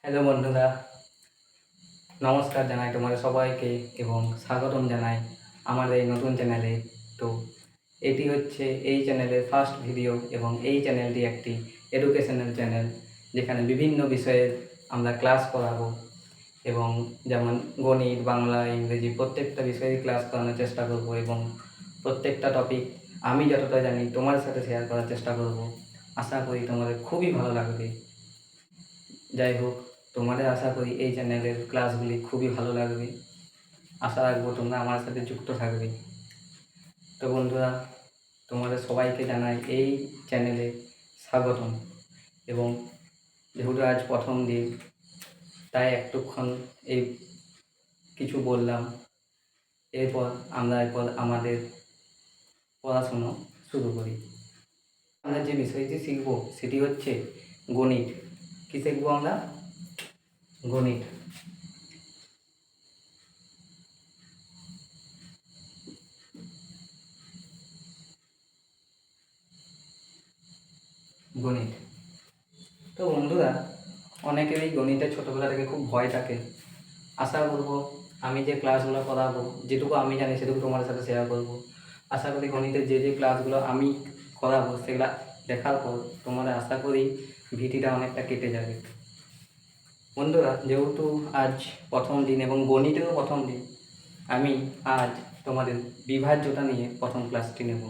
Hello বন্ধুরা, নমস্কার জানাই তোমাদের সবাইকে এবং স্বাগতম জানাই আমাদের এই নতুন চ্যানেলে। তো এটি হচ্ছে এই চ্যানেলের ফার্স্ট ভিডিও এবং এই চ্যানেলটি একটি এডুকেশনাল চ্যানেল, যেখানে বিভিন্ন বিষয়ের আমরা ক্লাস করাবো এবং যেমন গণিত, বাংলা, ইংরেজি প্রত্যেকটা বিষয়েই ক্লাস করানোর চেষ্টা করব এবং প্রত্যেকটা টপিক আমি যতটা জানি তোমার সাথে শেয়ার করার চেষ্টা করব। আশা করি তোমাদের খুবই ভালো লাগবে। যাই হোক, তোমাদের আশা করি এই চ্যানেলের ক্লাসগুলি খুবই ভালো লাগবে। আশা রাখবো তোমরা আমার সাথে যুক্ত থাকবে। তো বন্ধুরা, তোমাদের সবাইকে জানাই এই চ্যানেলে স্বাগতম এবং যেহেতু আজ প্রথম দিন, তাই একটুক্ষণ এই কিছু বললাম। এরপর আমাদের পড়াশুনো শুরু করি। আমরা যে বিষয়টি শিখব সেটি হচ্ছে গণিত। কী শিখবো আমরা? গণিত। গণিত। তো বন্ধুরা, অনেকেরই গণিতে ছোটোবেলা থেকে খুব ভয় থাকে। আশা করব আমি যে ক্লাসগুলো করাবো, যেটুকু আমি জানি সেটুকু তোমাদের সাথে শেয়ার করব। আশা করি গণিতের যে ক্লাসগুলো আমি করাবো সেগুলো দেখার পর তোমাদের আশা করি ভীতিটা অনেকটা কেটে যাবে। বন্ধুরা, যেহেতু আজ প্রথম দিন এবং গণিতেরও প্রথম দিন, আমি আজ তোমাদের বিভাজ্যতা নিয়ে প্রথম ক্লাসটি নেব।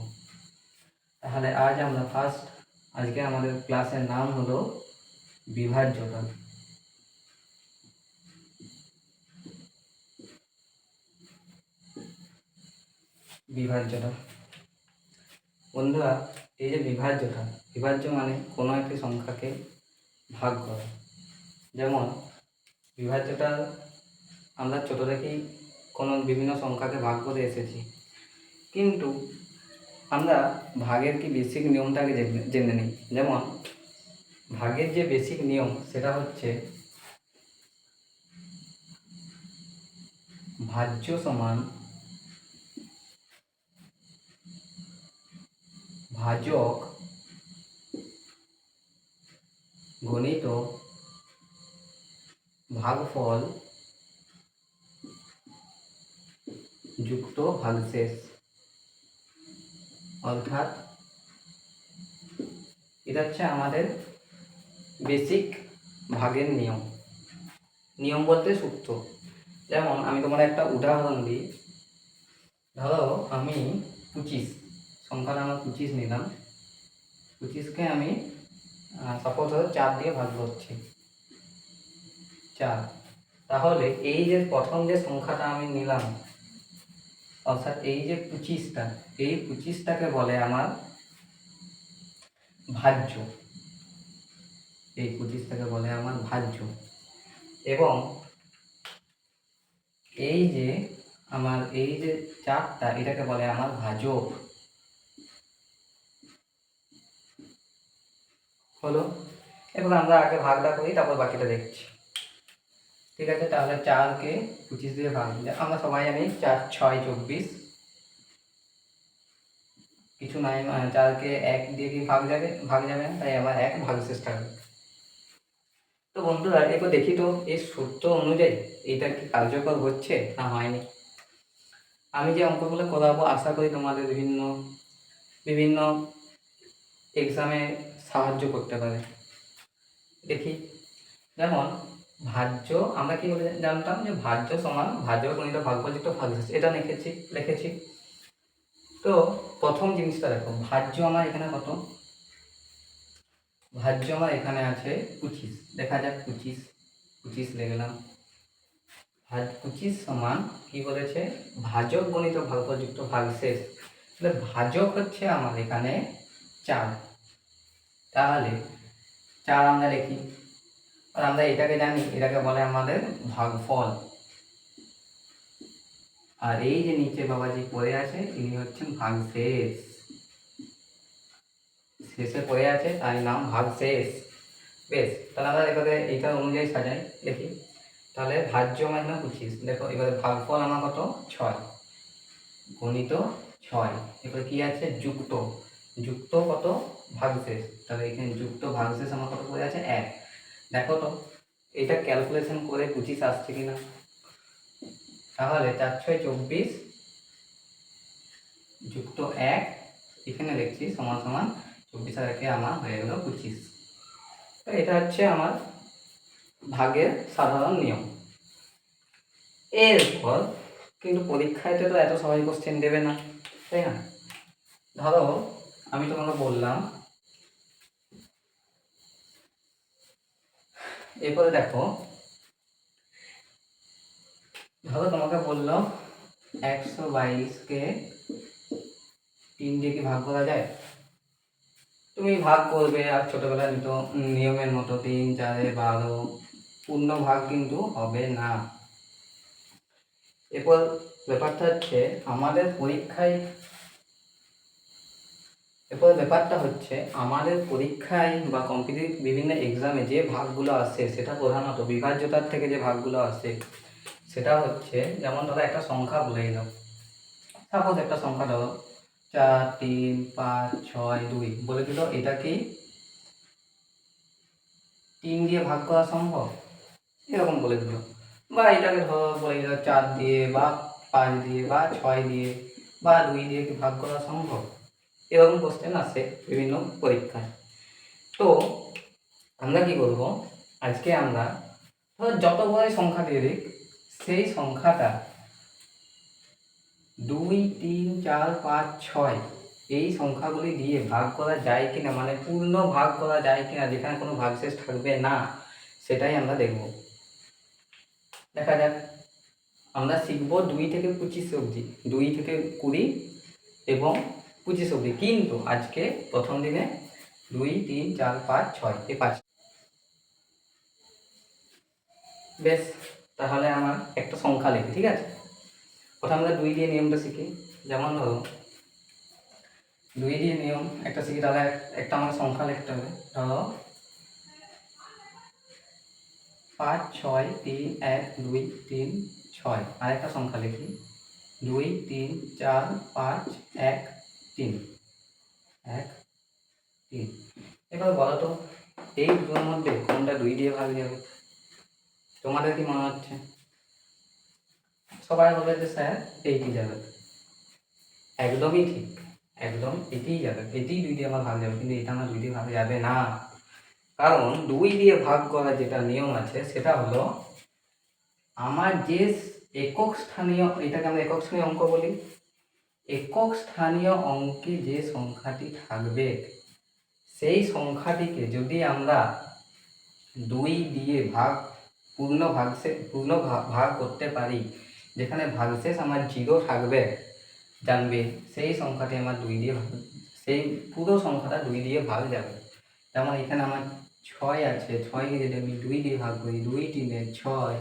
তাহলে আজকে আমাদের ক্লাসের নাম হলো বিভাজ্যতা। বিভাজ্যতা। বন্ধুরা, এই যে বিভাজ্য মানে কোনো একটি সংখ্যাকে ভাগ করা। যেমন বিভাজ্যটা আমরা ছোটো থেকেই কোনো বিভিন্ন সংখ্যাকে ভাগ করে এসেছি, কিন্তু আমরা ভাগের কি বেসিক নিয়মটাকে জেনে নিই। যেমন ভাগের যে বেসিক নিয়ম সেটা হচ্ছে ভাজ্য সমান ভাজক গণিত ভাগফল যুক্ত ভাগশেষ। অর্থাৎ এটা হচ্ছে আমাদের বেসিক ভাগের নিয়ম বলতে সূত্র। যেমন আমি তোমার একটা উদাহরণ দিই। ধরো আমি 25, সংখ্যাটা আমার 25 নিলাম। 25কে আমি সাপোজ ধরো 4 দিয়ে ভাগ করছি, 4। তাহলে এই যে প্রথম যে সংখ্যাটা আমি নিলাম, অর্থাৎ এই যে 25টা, এই 25টাকে বলে আমার ভাজ্য। এই 25টাকে বলে আমার ভাজ্য। এবং এই যে 4টা, এটাকে বলে আমার ভাজক। হলো। এবার আমরা আগে ভাগটা করি, তারপর বাকিটা দেখছি। ঠিক আছে, তাহলে 4কে 25 দিয়ে ভাগ দিলে আমরা সবাই জানি 4 6 24, কিছু নাই। 4কে 1 দিয়ে কি ভাগ যাবে না, তাই আবার 1 ভাগশেষ থাকবে। তো বন্ধুরা, এবার দেখি তো এই সূত্র অনুযায়ী এটা কি কার্যকর হচ্ছে না হয়নি। আমি যে অঙ্কগুলো করাবো আশা করি তোমাদের বিভিন্ন বিভিন্ন এক্সামে সাহায্য করতে পারে। দেখি, যেমন ভাজ্য, আমরা কি বলে জানতাম যে ভাজ্য সমান ভাজ্য গণিত ভাগফল যুক্ত ভাগশেষ, এটা লিখেছি। তো প্রথম জিনিসটা দেখো, ভাজ্য আমার এখানে কত? ভাজ্য আমার এখানে আছে 25। দেখা যাক, 25 লিখলাম। 25 সমান কি বলেছে? ভাজক গণিত ভাগফল যুক্ত ভাগশেষ। তাহলে ভাজক হচ্ছে আমার এখানে 4। তাহলে 4 আমরা লিখি। আর আমরা এটাকে জানি, এটাকে বলে আমাদের ভাগফল। আর এই যে নিচে বাবাজি পড়ে আছে, ইনি হচ্ছেন ভাগশেষ। শেষে পড়ে আছে, তাই নাম ভাগশেষ। বেশ, তাহলে আমরা এবারে এইটা অনুযায়ী সাজাই, দেখি। তাহলে ভাজ্য মানে 25। দেখো এবারে ভাগফল আমার কত? 6। গণিত 6। এবারে কি আছে? যুক্ত কত? ভাগশেষ। তাহলে এখানে যুক্ত ভাগশেষ আমার কত পড়ে আছে? 1। দেখো তো এটা ক্যালকুলেশন করে 25 আসছে কিনা। তাহলে 4×6 = 24 যুক্ত 1, এখানে লিখছি সমান সমান 24 আর 1 আমার হয়ে গেল 25। তো এটা হচ্ছে আমার ভাগের সাধারণ নিয়ম। এরপর কিন্তু পরীক্ষাতে তো এত সহজ কোশ্চেন দেবে না, তাই না? ধরো আমি তোমাকে বললাম, এরপরে দেখো, ধরো তোমাকে বললো 122কে 3 দিয়ে কি ভাগ করা যায়? তুমি ভাগ করবে আর ছোটবেলার তো নিয়মের মতো 3, 4, 12 পূর্ণ ভাগ কিন্তু হবে না। এরপর ব্যাপারটা হচ্ছে আমাদের পরীক্ষায়, বা কম্পিটিটিভ বিভিন্ন এক্সামে যে ভাগগুলো আসে সেটা প্রধানত বিভাজ্যতার থেকে যে ভাগগুলো আসে সেটা হচ্ছে, যেমন ধরো একটা সংখ্যা বলে দিলাম, সাপোজ একটা সংখ্যা ধরো 4, 3, 5, 6, 2 বলে দিল, এটা কি 3 দিয়ে ভাগ করা সম্ভব? এরকম বলে দিল। বা এটাকে ধরো বলে দিল 4 দিয়ে বা 5 দিয়ে বা 6 দিয়ে বা 2 দিয়ে কি ভাগ করা সম্ভব? এরকম কোশ্চেন আসে বিভিন্ন পরীক্ষায়। তো আমরা কি করব, আজকে আমরা ধরো যত বড় সংখ্যা দিয়ে দিক, সেই সংখ্যাটা 2, 3, 4, 5, 6 এই সংখ্যাগুলি দিয়ে ভাগ করা যায় কিনা, মানে পূর্ণ ভাগ করা যায় কিনা, যেখানে কোনো ভাগশেষ থাকবে না, সেটাই আমরা দেখব। দেখা যাক, আমরা শিখব 2 থেকে 25 অবধি, 2 থেকে 20 এবং 25 অবধি। কিন্তু আজকে প্রথম দিনে 2, 3, 4, 5, 6 এই 5। বেশ, তাহলে আমার একটা সংখ্যা লিখি, ঠিক আছে? প্রথমে আমরা 2 দিয়ে নিয়মটা শিখি। যেমন ধরো 2 দিয়ে নিয়ম একটা শিখি, তাহলে একটা আমার সংখ্যা লিখতে হবে। ধরো 5, 6, 3, 1, 2, 3, 6। আর একটা সংখ্যা লিখি 2, 3, 4, 5, 1, 3, 1, 3। এবার বলো তো এই দুটোর মধ্যে কোনটা 2 দিয়ে ভাগ যাবে? তোমাদের কি মনে হচ্ছে? সবাই বলে যে স্যার এইটি যাবে। একদমই ঠিক, একদম এটিই যাবে, এটিই 2 দিয়ে আমার ভাগ যাবে, কিন্তু এটা আমার 2 দিয়ে ভাগ যাবে না। কারণ 2 দিয়ে ভাগ করার যেটা নিয়ম আছে সেটা হলো, আমার যে একক স্থানীয়, এটাকে আমরা একক স্থানীয় অঙ্ক বলি, একক স্থানীয় অঙ্কে যে সংখ্যাটি থাকবে সেই সংখ্যাটিকে যদি আমরা 2 দিয়ে পূর্ণ ভাগ করতে পারি, যেখানে ভাগশেষ আমার 0 থাকবে, জানবে সেই সংখ্যাটি আমার 2 দিয়ে ভাগ, সেই পুরো সংখ্যাটা 2 দিয়ে ভাগ যাবে। যেমন এখানে আমার 6 আছে, 6কে যদি আমি 2 দিয়ে ভাগ করি, 2, 3, 6,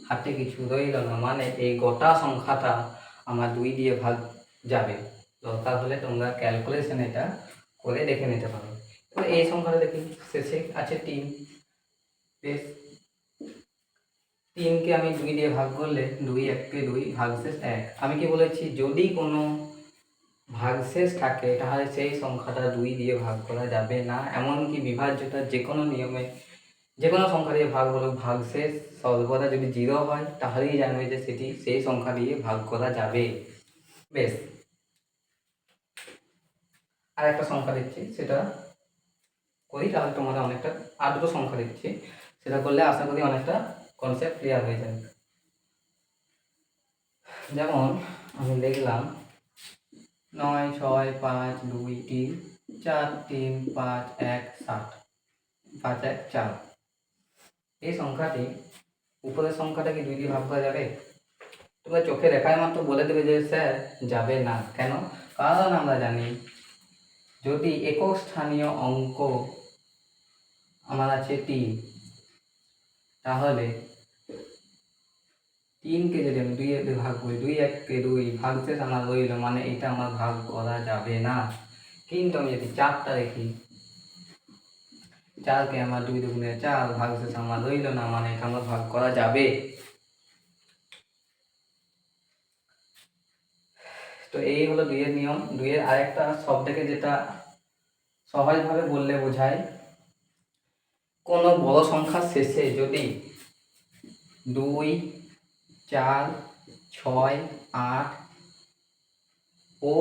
হাতে কিছু রইল না, মানে এই গোটা সংখ্যাটা আমার 2 দিয়ে ভাগ যাবে। দরকার হলে তোমরা ক্যালকুলেশন এটা করে দেখে নিতে পারো। এবার এই সংখ্যাটা দেখি, শেষে আছে 3। বেশ, 3কে আমি 2 দিয়ে ভাগ করলে 2, 1কে 2, ভাগশেষ 1। আমি কি বলেছি, যদি কোনো ভাগশেষ থাকে তাহলে সেই সংখ্যাটা 2 দিয়ে ভাগ করা যাবে না। এমনকি বিভাজ্যতার যে কোনো নিয়মে যে কোনো সংখ্যা দিয়ে ভাগ হলো, ভাগশেষ সর্বদা যদি 0 হয় তাহলেই জানবে যে সেটি সেই সংখ্যা দিয়ে ভাগ করা যাবে। বেশ, আর একটা সংখ্যা দিচ্ছি, সেটা করি, তাহলে তোমাদের অনেকটা, আর দুটো সংখ্যা দিচ্ছি, সেটা করলে আশা করি অনেকটা কনসেপ্ট ক্লিয়ার হয়ে যাবে। যেমন আমি লিখলাম 9, 6, 5, 2, 3, 4, 3, 5, 1, 7, 5, 1, 4। এই সংখ্যাটি, উপরের সংখ্যাটা কি 2 দিয়ে ভাগ করা যাবে? তোমরা চোখে দেখায় মাত্র বলে দেবে যে স্যার যাবে না। কেন? কারণ আমরা জানি যদি একক স্থানীয় অঙ্ক আমার আছে 3, তাহলে 3কে যদি আমি 2 দিয়ে ভাগ করি, 2, 1কে 2, ভাগশেষ আমার রইল, মানে এটা আমার ভাগ করা যাবে না। কিন্তু আমি যদি 4টা দেখি, 4কে আমার 2 দুগুণে 4, ভাগশেষ আমার রইল না, মানে এটা আমার ভাগ করা যাবে। তো এই হলো 2 এর নিয়ম। 2 এর আরেকটা সবথেকে যেটা সহজভাবে বললে বোঝায়, কোনো বড় সংখ্যার শেষে যদি 2, 4, 6, 8 ও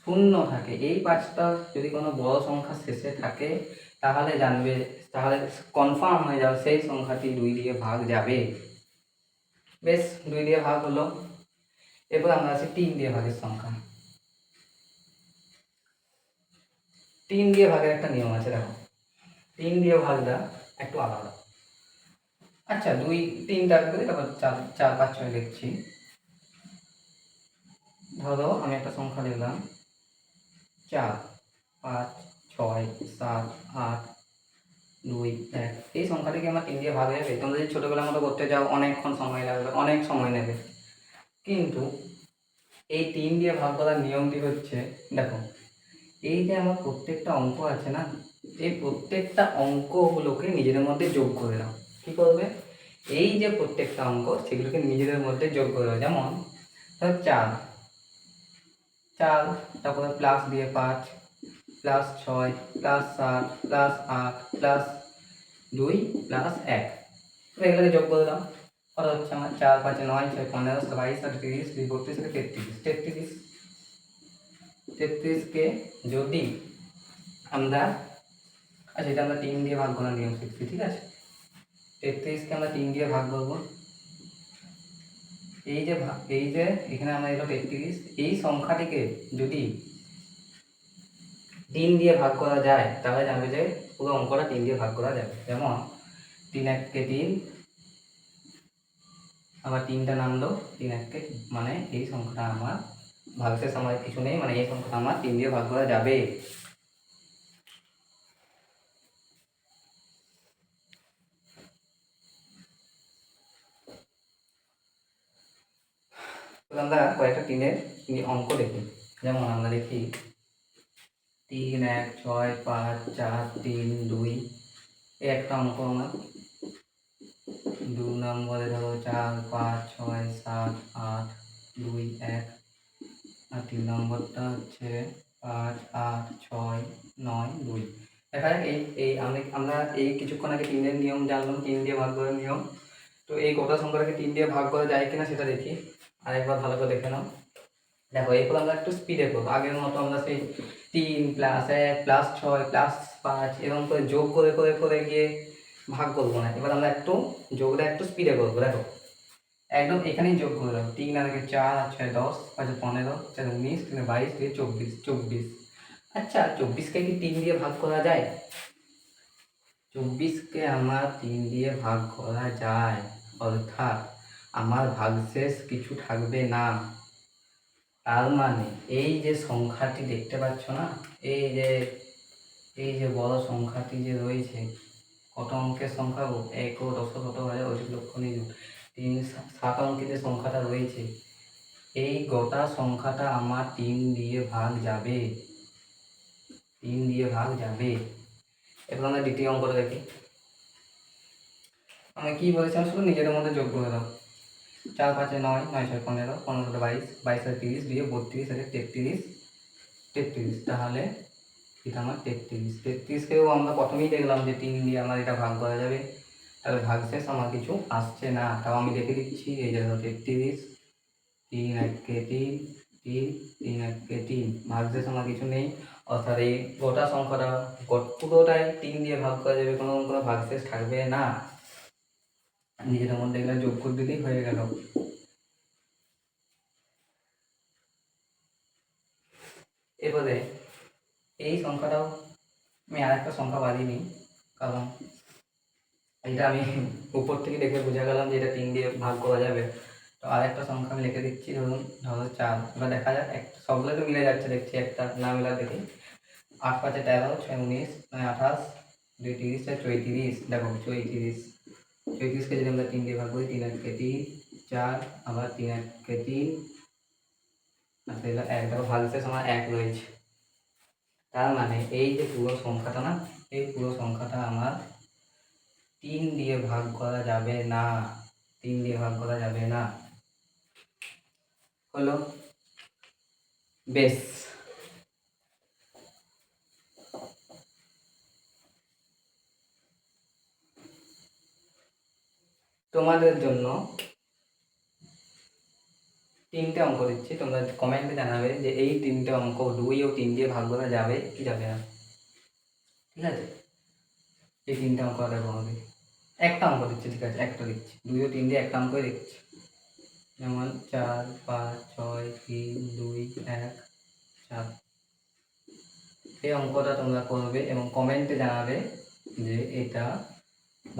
0 থাকে, এই 5টা যদি কোনো বড় সংখ্যা শেষে থাকে তাহলে জানবে, তাহলে কনফার্ম হয়ে যাবে সেই সংখ্যাটি 2 দিয়ে ভাগ যাবে। বেশ, 2 দিয়ে ভাগ হলো। এরপর আমরা আসি 3 দিয়ে ভাগের সংখ্যা। 3 দিয়ে ভাগের একটা নিয়ম আছে, দেখো 3 দিয়ে ভাগটা একটু আলাদা। আচ্ছা, 2, 3টা করে তারপর 4, 4, 5, 6 লিখছি। ধরো আমি একটা সংখ্যা লিখলাম 4, 5, 6, 7, 8, 2, 1। এই সংখ্যাটিকে আমরা 3 দিয়ে ভাগ হয়ে যাবে। তোমরা যদি ছোটবেলার মতো করতে যাও অনেকক্ষণ সময় লাগবে, অনেক সময় নেবে। কিন্তু এই 3 দিয়ে ভাগ করার নিয়মটি হচ্ছে, দেখো এই যে আমার প্রত্যেকটা অঙ্ক আছে না, এই প্রত্যেকটা অঙ্কগুলোকে নিজেদের মধ্যে যোগ করে দাও। কি করবে? এই যে প্রত্যেকটা অঙ্ক সেগুলোকে নিজেদের মধ্যে যোগ করে দাও। যেমন ধর 4, তারপরে প্লাস দিয়ে 5, plus 6, plus 7, plus 8, plus 2, plus 1। এগুলোকে যোগ করে দাও। কত হচ্ছে আমার? 4, 5, 9, 6, 15, 22, 30, 32, 33। 33কে যদি আমরা, আচ্ছা এটা আমরা 3 দিয়ে ভাগ করার নিয়ম শিখছি, ঠিক আছে? 33কে আমরা 3 দিয়ে ভাগ করবো। এই যে এখানে আমরা এলো 33, এই সংখ্যাটিকে যদি 3 দিয়ে ভাগ করা যায় তাহলে জানবে যে পুরো অঙ্কটা 3 দিয়ে ভাগ করা যাবে। যেমন 3 1 3, আবার 3টা নামলো 3 1 মানে এই সংখ্যাটা আমার ভাগশেষ আমার কিছু নেই, মানে এই সংখ্যাটা আমার 3 দিয়ে ভাগ করা যাবে। আমরা কয়েকটা 3-এর অঙ্ক দেখি। যেমন আমরা দেখি 3 1 6 5 4 3 2, এই একটা অঙ্ক আমার। 2 নম্বরে ধরো 4 5 6 7 8 2 1, আর 3 নম্বরটা হচ্ছে 5 8 6 9 2। দেখা যাক আমরা এই কিছুক্ষণ আগে 3-এর নিয়ম জানলাম, 3 দিয়ে ভাগ করার নিয়ম। তো এই গোটা সংখ্যাটাকে 3 দিয়ে ভাগ করা যায় কিনা সেটা দেখি। আরেকবার ভালো করে দেখে নাও। দেখো এরপর আমরা একটু স্পিডে করবো। আগের মতো আমরা সেই 3 প্লাস 1 প্লাস 6 প্লাস 5 এরকম করে যোগ করে করে করে গিয়ে ভাগ করবো না। এবার আমরা একটু যোগটা একটু স্পিডে করবো। দেখো একদম এখানেই যোগ করে দাও। 3 আর 4 আর 6 10, 5 15, 4 19, 3 22, 3 24। আচ্ছা 24কে কি 3 দিয়ে ভাগ করা যায়? 24কে আমার 3 দিয়ে ভাগ করা যায়, অর্থাৎ আমার ভাগশেষ কিছু থাকবে না। তার মানে এই যে সংখ্যাটি দেখতে পাচ্ছ না, এই যে বড় সংখ্যাটি যে রয়েছে, কত অঙ্কের সংখ্যা গো? 1 ও 10 শত হাজার অধিক লক্ষ নিযুত 3 7 অঙ্কের যে সংখ্যাটা রয়েছে, এই গোটা সংখ্যাটা আমার 3 দিয়ে ভাগ যাবে। 3 দিয়ে ভাগ যাবে। এবার আমরা দ্বিতীয় অঙ্কটা দেখি। আমি কি বলেছিলাম, শুধু নিজেদের মধ্যে যোগ করে দাও। 4 5 9, 9 6 15, 15 22, 22 30 দিয়ে 32 আছে 33। তাহলে এটা আমার 33কেও আমরা প্রথমেই দেখলাম যে 3 দিয়ে আমার এটা ভাগ করা যাবে। তাহলে ভাগশেষ আমার কিছু আসছে না, তাও আমি লিখে দিচ্ছি। এই যে 33, 3 1 3, 3 3 1 3, ভাগশেষ আমার কিছু নেই। অর্থাৎ এই গোটা সংখ্যাটা পুরোটাই 3 দিয়ে ভাগ করা যাবে, কোনো ভাগশেষ থাকবে না। নিজেদের মধ্যে এগুলো যোগ করে দিলেই হয়ে গেল। এবারে এই সংখ্যাটাও আমি আরেকটা সংখ্যা বাঁধিনি, কারণ এটা আমি উপর থেকে দেখে বোঝা গেলাম যে এটা 3 দিয়ে ভাগ করা যাবে। তো আরেকটা সংখ্যা আমি লিখে দিচ্ছি, ধরো 4। এবার দেখা যাক সবগুলো তো মিলে যাচ্ছে, দেখছি একটা না মিলা দেখি। 8 5 13, 6 19, 9 28, 2 30, 4 34। দেখো 34কে যদি আমরা 3 দিয়ে ভাগ করি, 3 1 3, 4, আবার 3 1 3, আচ্ছা এটা 1। দেখো ভাগশেষ আমার 1 রয়েছে। তার মানে এই যে পুরো সংখ্যাটা না, এই পুরো সংখ্যাটা আমার 3 দিয়ে ভাগ করা যাবে না। 3 দিয়ে ভাগ করা যাবে না। হলো? বেশ, তোমাদের জন্য 3টে অঙ্ক দিচ্ছি, তোমরা কমেন্টে জানাবে যে এই 3টে অঙ্ক 2 ও 3 দিয়ে ভাগ করা যাবে কি যাবে না। ঠিক আছে, এই 3টে অঙ্ক দেখো আমাদের একটা অঙ্ক দিচ্ছি, ঠিক আছে, একটা দিচ্ছি, 2 ও 3 দিয়ে একটা অঙ্কই দিচ্ছি। যেমন 4 5 6 3 2 1 4। এই অঙ্কটা তোমরা করবে এবং কমেন্টে জানাবে যে এটা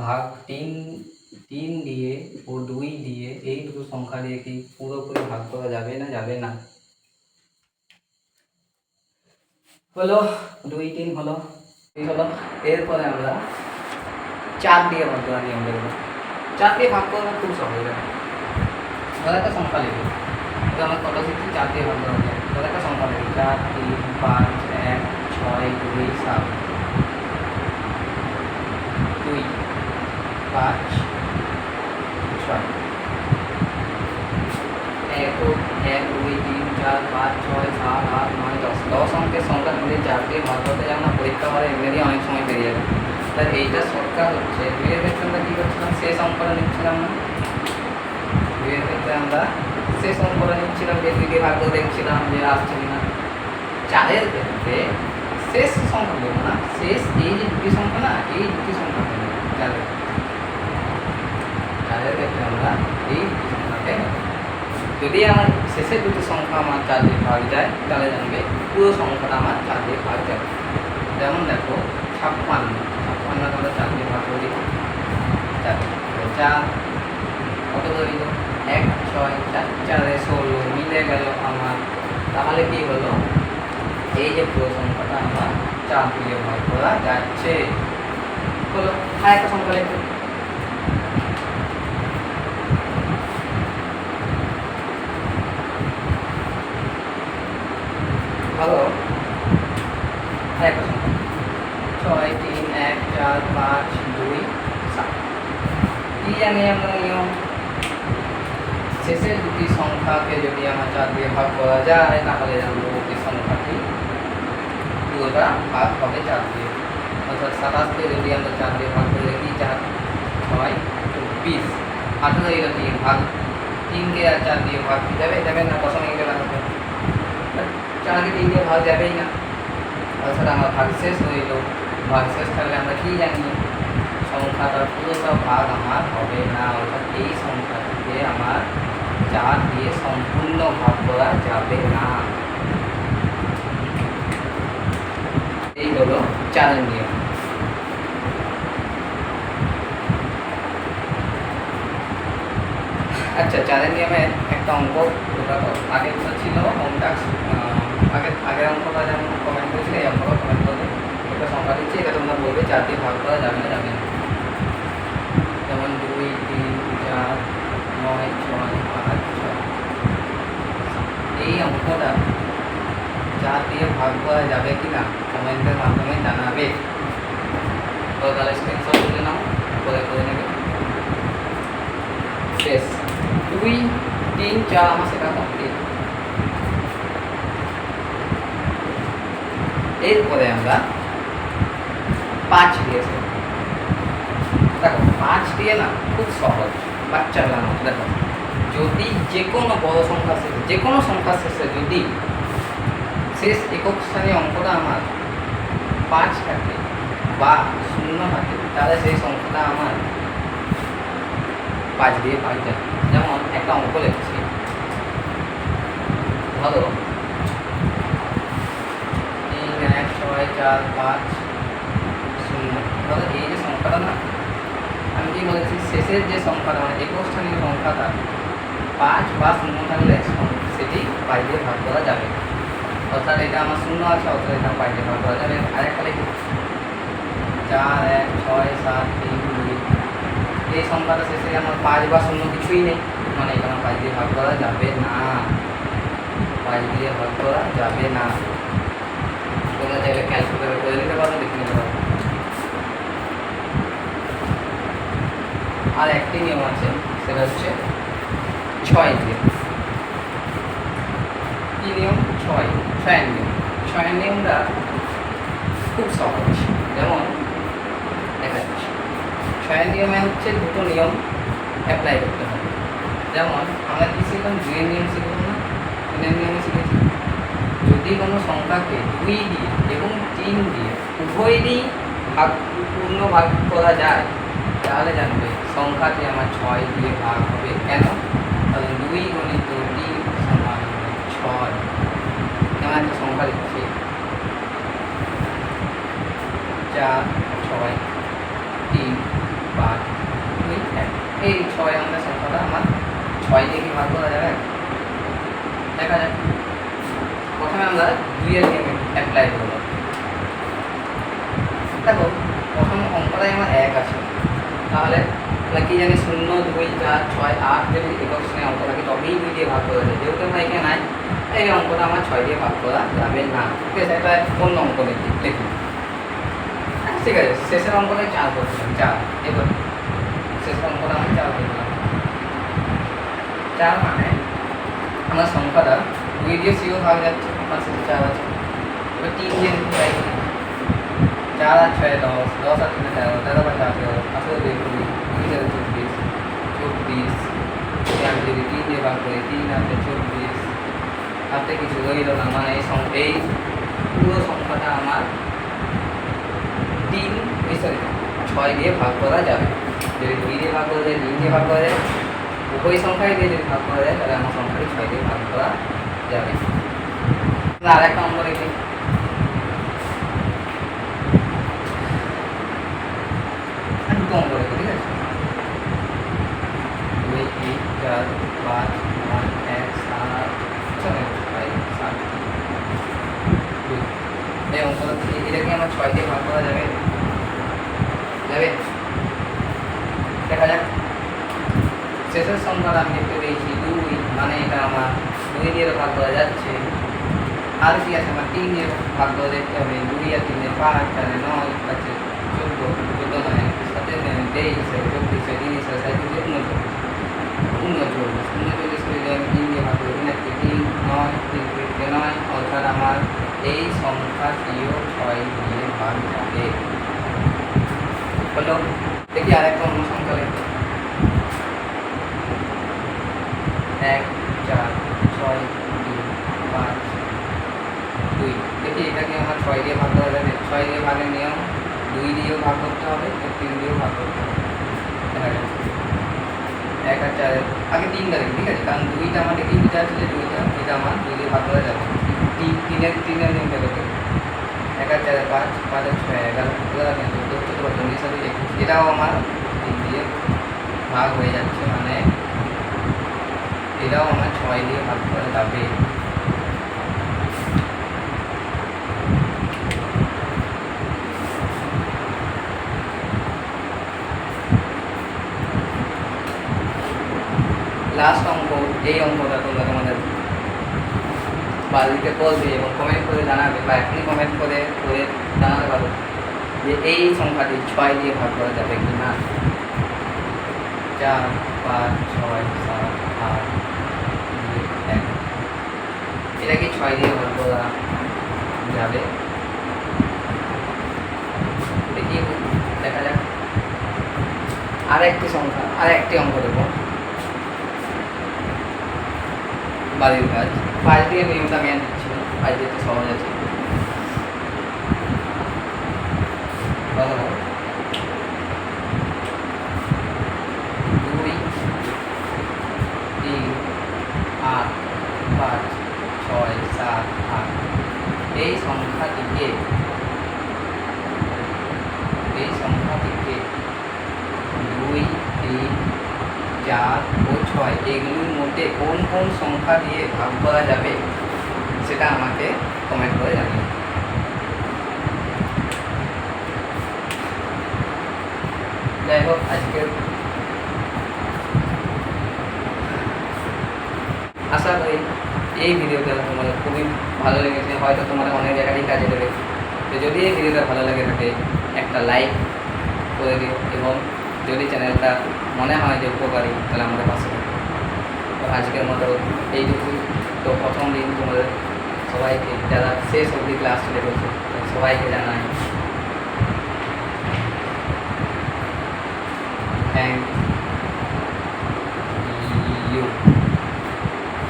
ভাগ 3 দিয়ে ও 2 দিয়ে এই দুটো সংখ্যা দিয়ে কি পুরোপুরি ভাগ করা যাবে না যাবে না। হলো 2 3 হলো, এই হলো। এরপরে আমরা 4 দিয়ে ভাগ করার নিয়ম দেখবো। 4 দিয়ে ভাগ করা খুব সহজ। ধরো একটা সংখ্যা লিখি, এটা আমরা কত শিখছি, 4 দিয়ে ভাগ করা যায়। ধরো একটা সংখ্যা লিখি 4 3 5 1 6 2 7 2 5 6 1 2 3 4 5 6 7 8 9 10 10 অঙ্কের সংখ্যা যদি 4 দিয়ে ভাগ করতে যাও না, পরীক্ষা হলে এমনি অনেক সময় পেরিয়ে যাবে। তাহলে এইটা শর্টকাট হচ্ছে, দুইয়ের ক্ষেত্রে আমরা কী করছিলাম, শেষ অঙ্কটা নিচ্ছিলাম না, দুইয়ের ক্ষেত্রে আমরা শেষ অঙ্কটা নিচ্ছিলাম, যে 2 দিয়ে ভাগ করে দেখছিলাম যে আসছে কিনা। 4-এর ক্ষেত্রে শেষ সংখ্যা দেবো না, শেষ এই যে দুটি সংখ্যা না, এই দুটি সংখ্যা দেবো। 4-এর ক্ষেত্রে আমরা এই দুটি সংখ্যাকে, যদি আমার শেষের দুটি সংখ্যা আমার 4 দিয়ে ভাগ যায়, তাহলে জানবে পুরো সংখ্যাটা আমার 4 দিয়ে ভাগ যাবে। যেমন দেখো 56, 56 আমরা 4 দিয়ে ভাগ করি, 4 কত ধরিল 1 6 4 4 16 মিলে গেল আমার। তাহলে কি হলো, এই যে পুরো সংখ্যাটা আমার 4 দিয়ে ভাগ করা যাচ্ছে। হলো, আর একটা সংখ্যা লিখো, ভালো, আর একটা সংখ্যা 6 3 1 4 5 2 7। কি জানি আমরা নিয়ম, শেষের দুটি সংখ্যাকে যদি আমার 4 দিয়ে ভাগ করা যায়, তাহলে জানবো এই সংখ্যাটি পুরোটা ভাগ হবে 4 দিয়ে। অর্থাৎ 27কে যদি আমরা 4 দিয়ে ভাগ করে দেখি, 4 6 20, 18 এলো 3 ভাগ, 3কে আর 4 দিয়ে ভাগ যাবে যাবে না, প্রথমে গেলে হবে 4কে 3 দিয়ে ভাগ যাবেই না। অর্থাৎ আমার ভাগ শেষ হইল, ভাগ শেষ থাকলে আমরা কি জানি, সংখ্যাটার পুরোটা ভাগ আমার হবে না। অর্থাৎ এই সংখ্যাটিকে আমার 4 দিয়ে সম্পূর্ণ ভাগ করা যাবে না। এই হলো 4-এর নিয়ম। আচ্ছা, 4-এর নিয়মে একটা অঙ্ক, ওটা আগে ছিল হোম টাস্ক, আগের অঙ্কটা যেমন কমেন্ট করেছিল, এই অঙ্কটা কমেন্ট করবে। একটা সংখ্যা দিচ্ছি, এটা তোমরা বলবে 4 দিয়ে ভাগ করা যাবে না যাবে না। যেমন 2 3 4 9 6 5 6। এই অঙ্কটা 4 দিয়ে ভাগ করা যাবে কি না কমেন্টের মাধ্যমে জানাবে। তো তাহলে স্ক্রিনশট তুলে নাও, করে নেবে। শেষ 2 3 4 আমার সেটা কমপ্লিট। এরপরে আমরা 5 দিয়েছি। দেখো 5 দিয়ে না খুব সহজ, বাচ্চার মতো। দেখো, যদি যে কোনো বড় সংখ্যা শেষে, যে কোনো সংখ্যা শেষে যদি শেষ একক স্থানীয় অঙ্কটা আমার 5 থাকে বা 0 থাকে, তাহলে সেই সংখ্যাটা আমার 5 দিয়ে ভাগ যায়। যেমন একটা অঙ্ক লিখছি, ধরো 3 1 6 4 5 0। ধরো এই যে সংখ্যাটা না, আমি কি বলেছি, শেষের যে সংখ্যাটা মানে একক স্থানীয় সংখ্যাটা 5 বা 0 থাকলে সেটি 5 দিয়ে ভাগ করা যাবে। অর্থাৎ এটা আমার 0 আছে, অর্থাৎ এটা 5 দিয়ে ভাগ করা যাবে। আরেকটা লিখি 4 1 6 7 3 2। এই সংখ্যাটা শেষে আমার 5 বা 0 কিছুই নেই, মানে এটা আমার 5 দিয়ে ভাগ করা যাবে না, 5 দিয়ে ভাগ করা যাবে না। তোমরা চাইলে ক্যালকুলেটর করে নিতে পারো, দেখে নিতে পারো। আর একটি নিয়ম আছে, সেটা হচ্ছে 6 দিয়ে। কি নিয়ম? 6-এর নিয়ম। 6-এর নিয়মটা খুব সহজ। যেমন দেখা যাচ্ছে 6 ছয়ের নিয়মে হচ্ছে দুটো নিয়ম অ্যাপ্লাই করতে হবে। যেমন আমরা কি শিখলাম, দুইয়ের নিয়ম শিখলাম না, তিনের নিয়মে শিখেছি। যদি কোনো সংখ্যাকে 2 দিয়ে এবং 3 দিয়ে উভয়েরই পূর্ণ ভাগ করা যায়, তাহলে জানবে সংখ্যাটি আমার 6 দিয়ে ভাগ হবে। কেন? তাহলে 2 গুণিত 3 সমান 6। যেমন একটা সংখ্যা লিখছি 4, 6, 3, 5, 2, 1। এই 6 আমাদের সংখ্যাটা আমার 6 দিয়ে কি ভাগ করা যাবে? দেখা যাক। প্রথমে আমরা 2 এর নিয়ম অ্যাপ্লাই করব। দেখো প্রথম অঙ্কটাই আমার 1 আছে, তাহলে আমরা কি জানি 0, 2, 4, 6, 8 যদি একক শ্রেণীর অঙ্কটাকে তবেই 2 দিয়ে ভাগ করা যায়। যেহেতু আমরা এখানে নাই, এই অঙ্কটা আমার 6 দিয়ে ভাগ করা যাবে না। ঠিক আছে, এটা অন্য অঙ্ক লিখি। ঠিক আছে, শেষের অঙ্কটাই 4 করছিলাম, 4। এবার শেষের অঙ্কটা আমি 4 করলাম। 4 মানে আমার সংখ্যাটা 2 দিয়ে সিও ভাগ যাচ্ছে, আমার শেষে 4 আছে। এবার 3 দিয়ে যাই, 4 আর 6 10, 10 আর 3 13, 13 আর 4 18, 18 2 20, 20 আর 24, 24। আমি যদি 3 দিয়ে ভাগ করি, 3 আর 24, হাতে কিছু রইল না। মানে এই পুরো সংখ্যাটা আমার 6 দিয়ে ভাগ করা যাবে। যদি 2 দিয়ে ভাগ করা যায়, 3 দিয়ে ভাগ করা যায়, উভয় সংখ্যায় দিয়ে যদি ভাগ করা যায়, তাহলে আমার সংখ্যাটি 6 দিয়ে ভাগ করা যাবে। আর একটা অঙ্ক রেখে দুটো অঙ্ক রেখে, ঠিক আছে, 2, 3, 4, 5, 9, 1, 7, 5, 7, 2। এই অঙ্কটা এটাকে আমার 6 দিয়ে ভাগ করা যাবে? দেখা যাক। শেষের সংখ্যাটা আমি দেখতে পেয়েছি 2, মানে এটা আমার 2 দিয়ে ভাগ করা যাচ্ছে। আর কি আছে, আমার 3 দিয়ে ভাগ করে দেখতে হবে। 2 আর 3, 5, 4, 9, 14, 14, 9, 7, 23, 24, 30, 37, 39 করে আমি 3 দিয়ে ভাগ করি, 3, 9, 3, 9, অর্থাৎ আমার এই সংখ্যাটিও 6 দিয়ে ভাগ যাবে। হলো। দেখি আরেকটা অন্য সংখ্যা লিখি, 1, 4, 6, 2, 5, 2। দেখি এটাকে আমার 6 দিয়ে ভাগ করা যাবে? 6 দিয়ে ভাগের নিয়ম 2 দিয়েও ভাগ করতে হবে, 3 দিয়েও ভাগ করতে হবে। দেখা যাচ্ছে 1 আর 4, আগে 3টা দেখি, ঠিক আছে, কারণ 2টা আমাদের কি বুঝা আছে যে 2টা এটা আমার 2 দিয়ে ভাগ করা যাবে। 3-এর নিয়মটা দেখে 1 আর 4, 5, 5 আর 6, 11, 11, 14, 14, 24, 21। এটাও আমার 3 দিয়ে ভাগ হয়ে যাচ্ছে, মানে এটাও আমার 6 দিয়ে ভাগ করা যাবে। লাস্ট অঙ্ক, এই অঙ্কটা তোমরা তোমাদের বাড়িতে বলবে এবং কমেন্ট করে জানাবে, বা এখনই কমেন্ট করে জানাতে পারো যে এই সংখ্যাটি 6 দিয়ে ভাগ করা যাবে কি না। 4, 5, 6, 7, 8, 2, 1। এটা কি 6 দিয়ে ভাগ করা যাবে? দেখি, দেখা যাক। আর একটি সংখ্যা, আর একটি অঙ্ক দেবো, বাড়ির কাজ। 5 দিয়ে নিয়মটা আমি দিচ্ছি, 5 দিয়ে তো সহজ আছে। 2, 3, 8, 5, 6, 7, 8। এই সংখ্যাটিকে 2, 3, 4 ও 6 এগুলির মধ্যে কোন কোন সংখ্যা দিয়ে ভাগ করা যাবে সেটা আমাকে কমেন্ট করে জানিয়ে। যাই হোক, আজকের আশা করি এই ভিডিওটা তোমাদের খুবই ভালো লেগেছে, হয়তো তোমাদের অনেক জায়গাতেই কাজে দেবে। তো যদি এই ভিডিওটা ভালো লেগে থাকে, একটা লাইক করে দিও, এবং যদি চ্যানেলটা মনে হয় যে উপকারী, তাহলে আমাদের পাশে থাকবে। তো আজকের মতো এইটুকুই। তো প্রথম দিন তোমাদের সবাইকে, যারা শেষ অবধি ক্লাস চলে গেছে, সবাইকে জানাই thank you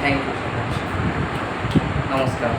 thank you so much. নমস্কার।